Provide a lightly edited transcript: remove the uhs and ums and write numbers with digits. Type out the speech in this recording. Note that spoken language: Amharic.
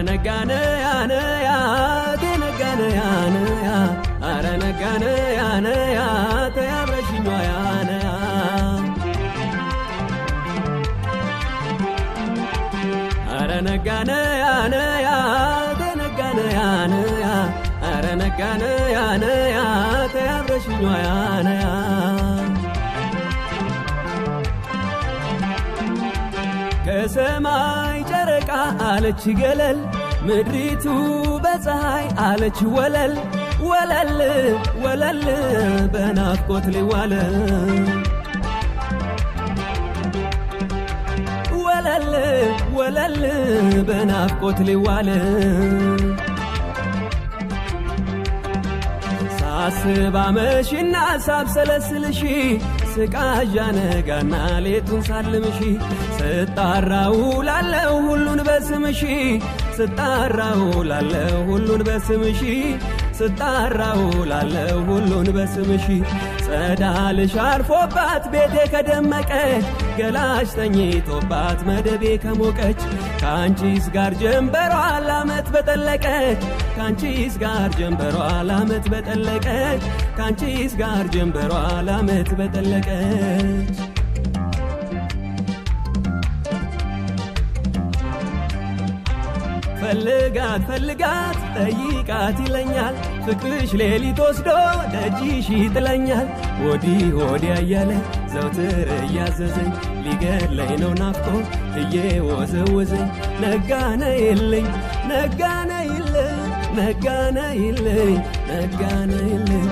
ነጋነ ያነያ ነጋነ ያነያ አረ ነጋነ ያነያ ተያብረሽኛ ያነያ አረ ነጋነ ያነያ ነጋነ ያነያ አረ ነጋነ ያነያ ተያብረሽኛ ያነያ ከሰማይ ጨረቃ አለች ገለል ምድሪቱ በፀሐይ አለች ወለል ወለል ወለል በናፍቆት ሊዋለ ወለል ወለል በናፍቆት ሊዋለ ሳስብ አመሽና ሳብሰለስልሽ ስቃዣ ነጋና ሌቱን ሳልምሽ ስጣራው ላለው ሁሉን በስምሽ ስጣራው ላለው ሁሉን በስምሽ ስጣራው ላለው ሁሉን በስምሽ ጸዳልሽ አርፎባት ቤቴ ከደመቀች ገላሽ ተኝቶባት መደቤ ከሞቀች ካንቺስ ጋር ጀንበሯ ላመት በጠለቀች ካንቺስ ጋር ጀንበሯ ላመት በጠለቀች ካንቺስ ጋር ጀንበሯ ላመት በጠለቀች ፈልጋት ፈልጋት ጠይቃት ይለኛል ፍቅርሽ ሌሊት ወስዶ ደጅሽ ይጥለኛል ወዲህ ወዲያ እያለ ዘውትር እያዘዘኝ ሊገለኝ ነው ናፍቆ እየወዘወዘኝ ነጋነ የለኝ ነጋነ የለኝ ነጋነ የለኝ ነጋነ የለኝ